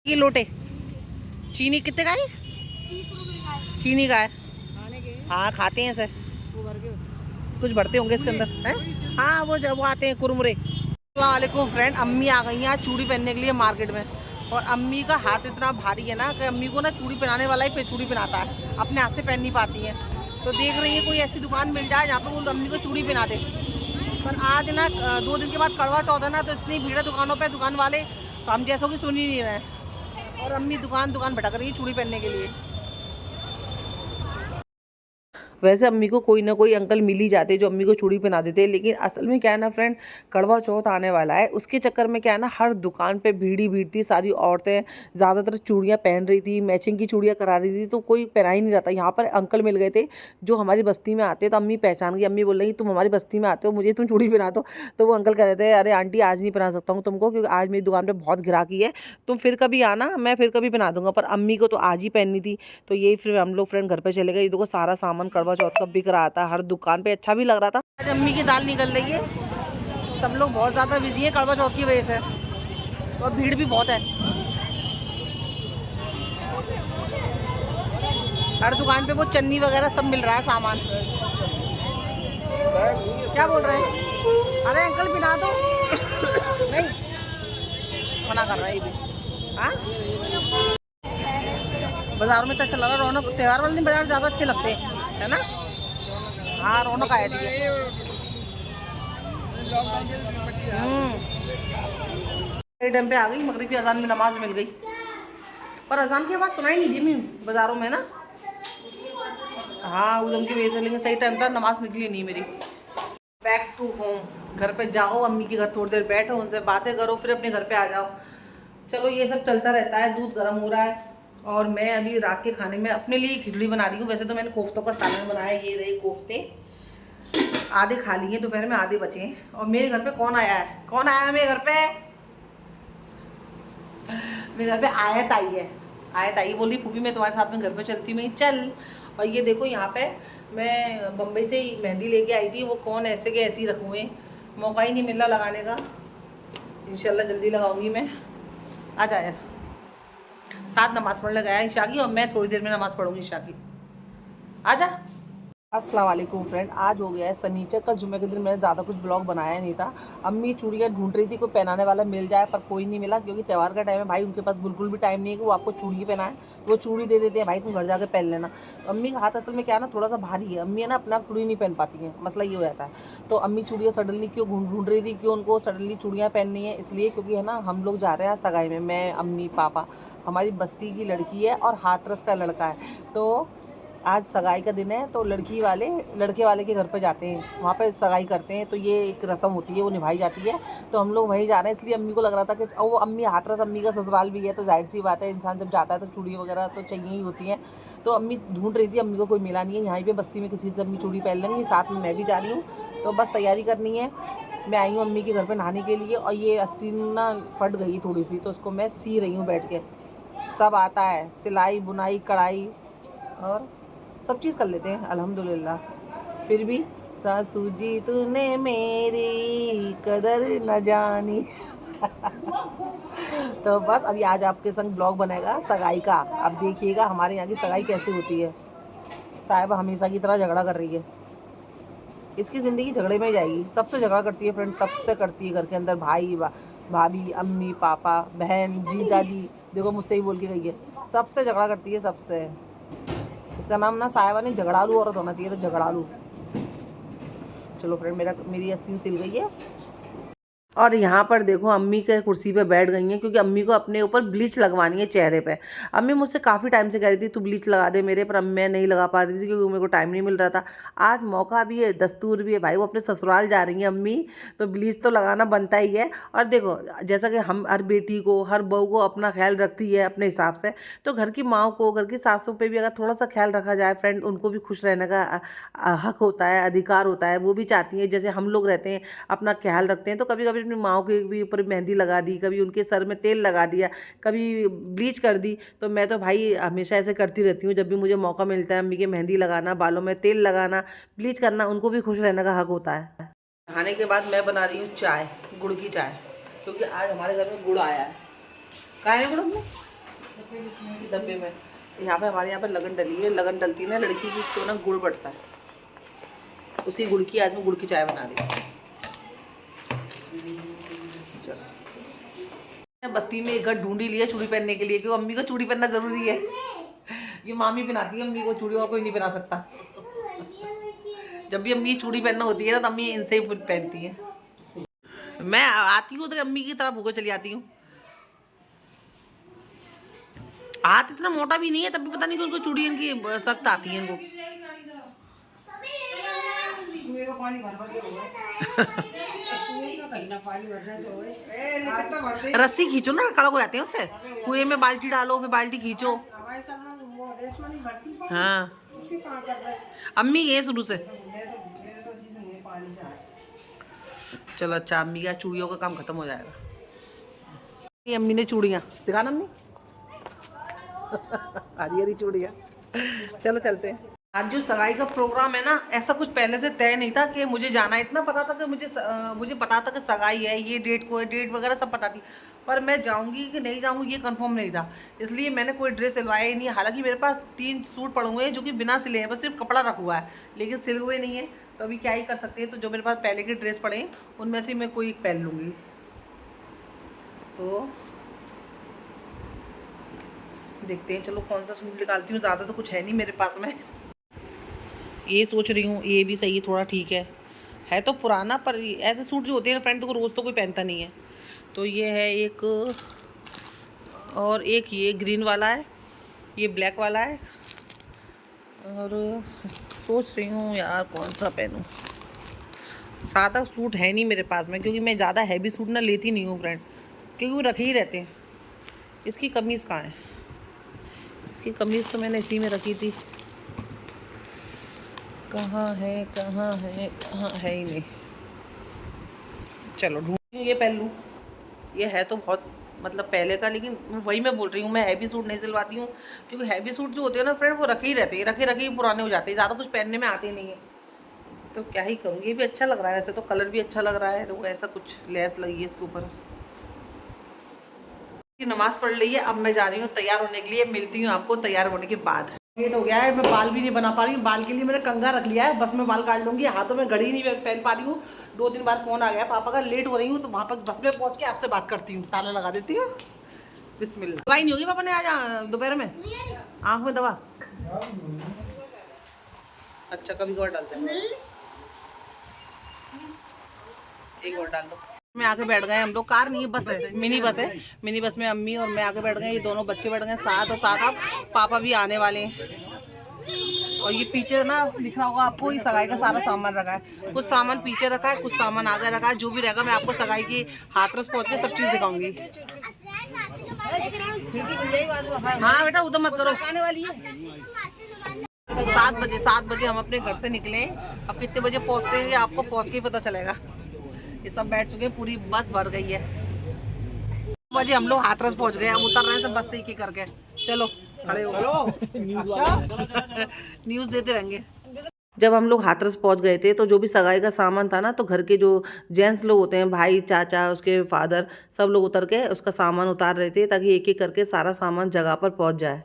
ये लोटे चीनी कितने का है? 30 रुपए का है। चीनी का है। खाने के हाँ खाते हैं सर, वो भर के कुछ भरते होंगे इसके अंदर है। हाँ वो जब वो आते हैं कुरमुरे। अस्सलाम फ्रेंड, अम्मी आ गई हैं आज चूड़ी पहनने के लिए मार्केट में। और अम्मी का हाथ इतना भारी है ना कि अम्मी को ना चूड़ी पहनाने वाला ही चूड़ी पहनाता है, अपने हाथ से पहन नहीं पाती हैं। तो देख रही है कोई ऐसी दुकान मिल जाए जहाँ पे वो अम्मी को चूड़ी पहना दे। पर आज ना 2 दिन के बाद करवा चौथ है ना, तो इतनी भीड़ है दुकानों पे, दुकान वाले तो हम जैसों की सुन ही नहीं रहे हैं। और अम्मी दुकान दुकान भटक रही है चूड़ी पहनने के लिए। वैसे अम्मी को कोई ना कोई अंकल मिल ही जाते जो अम्मी को चूड़ी पहना देते, लेकिन असल में क्या है ना फ्रेंड, करवा चौथ आने वाला है, उसके चक्कर में क्या है ना, हर दुकान पे भीड़ ही भीड़ थी। सारी औरतें ज़्यादातर चूड़ियाँ पहन रही थी, मैचिंग की चूड़ियाँ करा रही थी, तो कोई पहना ही नहीं रहता। यहाँ पर अंकल मिल गए थे जो हमारी बस्ती में आते, तो अम्मी पहचान गई। अम्मी बोल रही तुम हमारी बस्ती में आते हो, मुझे तुम चूड़ी पहना दो। तो वो अंकल कह रहे थे अरे आंटी आज नहीं पहना सकता हूँ तुमको, क्योंकि आज मेरी दुकान पर बहुत ग्राहकी है, तुम फिर कभी आना, मैं फिर कभी पहना दूंगा। पर अम्मी को तो आज ही पहननी थी। तो यही फिर हम लोग फ्रेंड घर पर चले गए। देखो सारा सामान करवा चौथ का बिक रहा था हर दुकान पे, अच्छा भी लग रहा था। आज अम्मी की दाल निकल रही है, सब लोग बहुत ज़्यादा बिजी हैं करवा चौथ की वजह से, और भीड़ भी बहुत है। हर दुकान पे वो चन्नी वगैरह सब मिल रहा है सामान। क्या बोल रहे हैं? अरे अंकल बिना दो। नहीं मना कर रहा है ये भी। हाँ बाजारों में तो अच्छा लग रहा है, रौनक त्यौहार वाले दिन बाजार ज़्यादा अच्छे लगते हैं, है ना। हाँ रौनक आया थी। टाइम पे आ गई, मगरिब की अजान में नमाज मिल गई, पर अजान की आवाज़ सुनाई नहीं दी मैं बाज़ारों में ना। हाँ उधम की वजह से, लेकिन सही टाइम पर नमाज निकली नहीं मेरी। बैक टू होम, घर पे जाओ, अम्मी के घर थोड़ी देर बैठो, उनसे बातें करो, फिर अपने घर पे आ जाओ। चलो ये सब चलता रहता है। दूध गर्म हो रहा है और मैं अभी रात के खाने में अपने लिए खिचड़ी बना रही हूँ। वैसे तो मैंने कोफ्तों का सालन बनाया, ये रहे कोफ्ते, आधे खा लिए दोपहर में, आधे बचे हैं। और मेरे घर पे कौन आया है? कौन आया है मेरे घर पे? मेरे घर पे आयत आई है। आयत आई बोली फूफी मैं तुम्हारे साथ में घर पे चलती, मैं चल। और ये देखो यहाँ पे मैं बम्बई से ही मेहंदी लेके आई थी, वो कौन ऐसे के ऐसे ही रखे हुए, मौका ही नहीं मिला लगाने का। इंशाल्लाह जल्दी लगाऊंगी मैं। आ जाए साथ नमाज़ पढ़ने गया ईशा की, और मैं थोड़ी देर में नमाज़ पढ़ूंगी ईशा की। आजा। अस्सलाम वालेकुम फ्रेंड, आज हो गया है सनीचर। कल जुम्मे के दिन मैंने ज़्यादा कुछ ब्लॉग बनाया नहीं था। अम्मी चूड़ियाँ ढूंढ रही थी कोई पहनाने वाला मिल जाए, पर कोई नहीं मिला, क्योंकि त्यौहार का टाइम है भाई, उनके पास बिल्कुल भी टाइम नहीं है कि वो आपको चूड़ी पहनाए। वो चूड़ी दे देते हैं भाई तुम घर जाकर पहन लेना। तो अम्मी का हाथ असल में क्या है ना, थोड़ा सा भारी है। अम्मी है ना अपना चूड़ी नहीं पहन पाती हैं, मसला ये हो जाता है। तो अम्मी चूड़ियाँ सडनली क्यों ढूंढ रही थी, क्यों उनको सडनली चूड़ियाँ पहननी है, इसलिए क्योंकि है ना हम लोग जा रहे हैं सगाई में, मैं अम्मी पापा, हमारी बस्ती की लड़की है और हाथरस का लड़का है। तो आज सगाई का दिन है, तो लड़के वाले के घर पे जाते हैं, वहाँ पे सगाई करते हैं। तो ये एक रस्म होती है, वो निभाई जाती है। तो हम लोग वहीं जा रहे हैं, इसलिए अम्मी को लग रहा था कि वो अम्मी हाथरस, अम्मी का ससुराल भी है, तो जाहिर सी बात है इंसान जब जाता है तो चूड़ी वगैरह तो चाहिए ही होती हैं। तो अम्मी ढूंढ रही थी, अम्मी को कोई मिला नहीं है। यहाँ पे बस्ती में किसी से अम्मी चूड़ी पहन लेंगी, साथ में मैं भी जा रही हूँ, तो बस तैयारी करनी है। मैं आई हूँ अम्मी के घर पर नहाने के लिए, और ये आस्तीन ना फट गई थोड़ी सी, तो उसको मैं सी रही हूँ बैठ के। सब आता है, सिलाई बुनाई कढ़ाई और सब चीज़ कर लेते हैं अल्हम्दुलिल्लाह। फिर भी सासू जी तूने मेरी कदर न जानी। तो बस अभी आज आपके संग ब्लॉग बनेगा सगाई का। अब देखिएगा हमारे यहाँ की सगाई कैसी होती है। साहिबा हमेशा की तरह झगड़ा कर रही है, इसकी ज़िंदगी झगड़े में ही जाएगी। सबसे झगड़ा करती है फ्रेंड, सबसे करती है घर के अंदर, भाई भाभी, अम्मी पापा, बहन, जीजा जी, देखो मुझसे ही बोल के गई है, सबसे झगड़ा करती है सबसे। इसका नाम ना साहिबा नहीं, झगड़ालू औरत होना चाहिए, तो झगड़ालू। चलो फ्रेंड मेरी आस्तीन सिल गई है। और यहाँ पर देखो अम्मी के कुर्सी पे बैठ गई हैं, क्योंकि अम्मी को अपने ऊपर ब्लीच लगवानी है चेहरे पे। अम्मी मुझसे काफ़ी टाइम से कह रही थी तू ब्लीच लगा दे मेरे, पर मैं नहीं लगा पा रही थी क्योंकि मेरे को टाइम नहीं मिल रहा था। आज मौका भी है, दस्तूर भी है भाई, वो अपने ससुराल जा रही हैं अम्मी, तो ब्लीच तो लगाना बनता ही है। और देखो जैसा कि हम हर बेटी को, हर बहू को अपना ख्याल रखती है अपने हिसाब से, तो घर की माँ को, घर की सासों पर भी अगर थोड़ा सा ख्याल रखा जाए फ्रेंड, उनको भी खुश रहने का हक होता है, अधिकार होता है। वो भी चाहती हैं जैसे हम लोग रहते हैं अपना ख्याल रखते हैं, तो कभी कभी अपनी माँओं के भी ऊपर मेहंदी लगा दी, कभी उनके सर में तेल लगा दिया, कभी ब्लीच कर दी। तो मैं तो भाई हमेशा ऐसे करती रहती हूँ, जब भी मुझे मौका मिलता है अम्मी के मेहंदी लगाना, बालों में तेल लगाना, ब्लीच करना, उनको भी खुश रहने का हक होता है। नहाने के बाद मैं बना रही हूँ चाय, गुड़ की चाय, क्योंकि आज हमारे घर में गुड़ आया है। कहाँ है गुड़? डब्बे में। यहाँ पे हमारे यहाँ पे लगन डली है, लगन डलती है ना लड़की की तो ना गुड़ बढ़ता है, उसी गुड़ की आज मैं गुड़ की चाय बना रही हूँ। बस्ती में एक घर ढूंढ ही लिया चूड़ी पहनने के लिए, क्योंकि अम्मी को चूड़ी पहनना जरूरी है। ये मामी पहनाती है अम्मी को चूड़ी, और कोई नहीं पहना सकता। जब भी अम्मी चूड़ी पहनना होती है ना तो अम्मी इनसे ही पहनती है। मैं आती हूँ तो अम्मी की तरफ होकर चली आती हूँ। हाथ इतना मोटा भी नहीं है, तब भी पता नहीं कि उनको चूड़ी इनकी सख्त आती है इनको। रस्सी खींचो ना, कड़क हो जाते हैं उससे। कुएं में बाल्टी डालो, फिर बाल्टी खींचो। हाँ अम्मी ये शुरू से। चलो अच्छा, अम्मी का चूड़ियों का काम खत्म हो जाएगा। ये अम्मी ने चूड़ियाँ दिखा ना अम्मी, हरी हरी चूड़ियाँ। चलो चलते हैं। आज जो सगाई का प्रोग्राम है ना, ऐसा कुछ पहले से तय नहीं था कि मुझे जाना है। इतना पता था कि मुझे पता था कि सगाई है, ये डेट को है, डेट वगैरह सब पता थी, पर मैं जाऊंगी कि नहीं जाऊंगी ये कंफर्म नहीं था। इसलिए मैंने कोई ड्रेस सिलवाया ही नहीं। हालांकि मेरे पास 3 सूट पड़े हुए हैं जो कि बिना सिले हैं, बस सिर्फ कपड़ा रखा हुआ है, लेकिन सिले हुए नहीं है। तो अभी क्या ही कर सकते हैं। तो जो मेरे पास पहले के ड्रेस पड़े हैं उनमें से मैं कोई पहन लूँगी। तो देखते हैं, चलो कौन सा सूट निकालती हूँ। ज़्यादा तो कुछ है नहीं मेरे पास में। ये सोच रही हूँ ये भी सही है, थोड़ा ठीक है तो पुराना, पर ऐसे सूट जो होते हैं ना फ्रेंड, तो रोज़ तो कोई पहनता नहीं है। तो ये है एक, और एक ये ग्रीन वाला है, ये ब्लैक वाला है। और सोच रही हूँ यार कौन सा पहनूँ। सादा सूट है नहीं मेरे पास में, क्योंकि मैं ज़्यादा हैवी सूट ना लेती नहीं हूँ फ्रेंड, क्योंकि वो रखे ही रहते हैं। इसकी कमीज़ कहाँ है? इसकी कमीज़ तो मैंने इसी में रखी थी। कहाँ है ही नहीं। चलो ढूंढ, ये पहन लूँ। ये है तो बहुत मतलब पहले का, लेकिन वही मैं बोल रही हूँ, मैं हैवी सूट नहीं सिलवाती हूँ, क्योंकि हैवी सूट जो होते हैं ना फ्रेंड, वो रखे ही रहते हैं, रखे ही पुराने हो जाते हैं, ज़्यादा कुछ पहनने में आते नहीं है। तो क्या ही करूँ। ये भी अच्छा लग रहा है वैसे तो, कलर भी अच्छा लग रहा है। तो ऐसा कुछ लेस लगी है इसके ऊपर। नमाज पढ़ ली है, अब मैं जा रही हूँ तैयार होने के लिए। मिलती हूँ आपको तैयार होने के बाद। लेट हो गया है, मैं बाल भी नहीं बना पा रही हूँ। बाल के लिए मैंने कंघा रख लिया है, बस मैं बाल काट लूँगी। हाथों में घड़ी नहीं पहन पा रही हूँ। 2-3 बार फ़ोन आ गया पापा का, लेट हो रही हूँ, तो वहाँ पर बस में पहुँच के आपसे बात करती हूँ। ताला लगा देती हूँ। बिस्मिल्लाह। दवाई नहीं होगी पापा ने आज दोपहर में? आँख में दवा? अच्छा, कभी कभार डालते हैं। एक और डाल दो। में आके बैठ गए हम लोग। कार नहीं है, बस है, मिनी बस है। मिनी बस में अम्मी और मैं आके बैठ गए। ये दोनों बच्चे बैठ गए साथ, और साथ अब पापा भी आने वाले हैं। और ये पीछे ना दिख रहा होगा आपको, ये सगाई का सारा सामान रखा है। कुछ सामान पीछे रखा है, कुछ सामान आगे रखा है। जो भी रहेगा मैं आपको सगाई की हाथरस पहुँच के सब चीज़ दिखाऊंगी। हाँ बेटा उधर मत करो। 7 बजे हम अपने घर से निकले। अब कितने बजे पहुँचते हैं ये आपको पहुँच के ही पता चलेगा। ये सब बैठ चुके हैं, पूरी बस भर गई है। 2 बजे हम लोग हाथरस पहुँच गए। अब उतर रहे हैं सब बस से ही करके। चलो खड़े हो, न्यूज़ देते रहेंगे। जब हम लोग हाथरस पहुंच गए थे, तो जो भी सगाई का सामान था ना, तो घर के जो जेंट्स लोग होते हैं, भाई, चाचा, उसके फादर, सब लोग उतर के उसका सामान उतार रहे थे, ताकि एक एक करके सारा सामान जगह पर पहुंच जाए।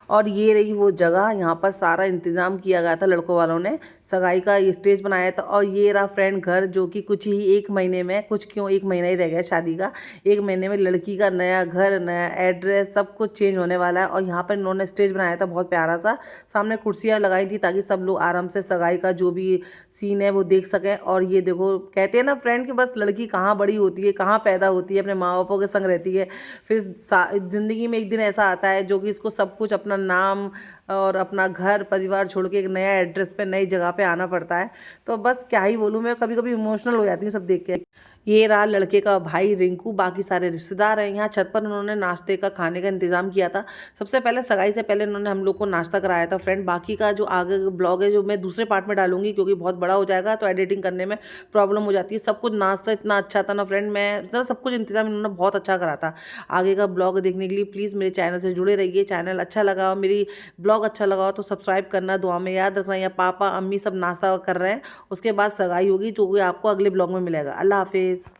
और ये रही वो जगह, यहाँ पर सारा इंतज़ाम किया गया था लड़कों वालों ने। सगाई का स्टेज बनाया था। और ये रहा फ्रेंड घर, जो कि कुछ ही 1 महीने में, कुछ क्यों 1 महीना ही रह गया शादी का, 1 महीने में लड़की का नया घर, नया एड्रेस, सब कुछ चेंज होने वाला है। और यहाँ पर इन्होंने स्टेज बनाया था बहुत प्यारा सा। सामने कुर्सियाँ लगाई थी ताकि सब लोग आराम से सगाई का जो भी सीन है वो देख सकें। और ये देखो, कहते हैं ना फ्रेंड कि बस लड़की कहाँ बड़ी होती है, कहाँ पैदा होती है, अपने माँ बापों के संग रहती है, फिर ज़िंदगी में एक दिन ऐसा आता है जो कि इसको सब कुछ, अपना नाम और अपना घर परिवार छोड़ के एक नया एड्रेस पे, नई जगह पे आना पड़ता है। तो बस क्या ही बोलूँ, मैं कभी कभी इमोशनल हो जाती हूँ सब देख के। ये रहा लड़के का भाई रिंकू, बाकी सारे रिश्तेदार हैं। यहाँ छत पर उन्होंने नाश्ते का, खाने का इंतज़ाम किया था। सबसे पहले सगाई से पहले उन्होंने हम लोग को नाश्ता कराया था फ्रेंड। बाकी का जो आगे ब्लॉग है, जो मैं दूसरे पार्ट में डालूंगी, क्योंकि बहुत बड़ा हो जाएगा तो एडिटिंग करने में प्रॉब्लम हो जाती है। सब कुछ नाश्ता इतना अच्छा था ना फ्रेंड, मैं सब कुछ इंतज़ाम इन्होंने बहुत अच्छा करा था। आगे का ब्लॉग देखने के लिए प्लीज़ मेरे चैनल से जुड़े रहिए। चैनल अच्छा लगा और मेरी ब्लॉग ब्लॉग अच्छा लगा हो तो सब्सक्राइब करना, दुआ में याद रखना। या पापा अम्मी सब नाश्ता कर रहे हैं, उसके बाद सगाई होगी जो कि आपको अगले ब्लॉग में मिलेगा। अल्लाह हाफिज़।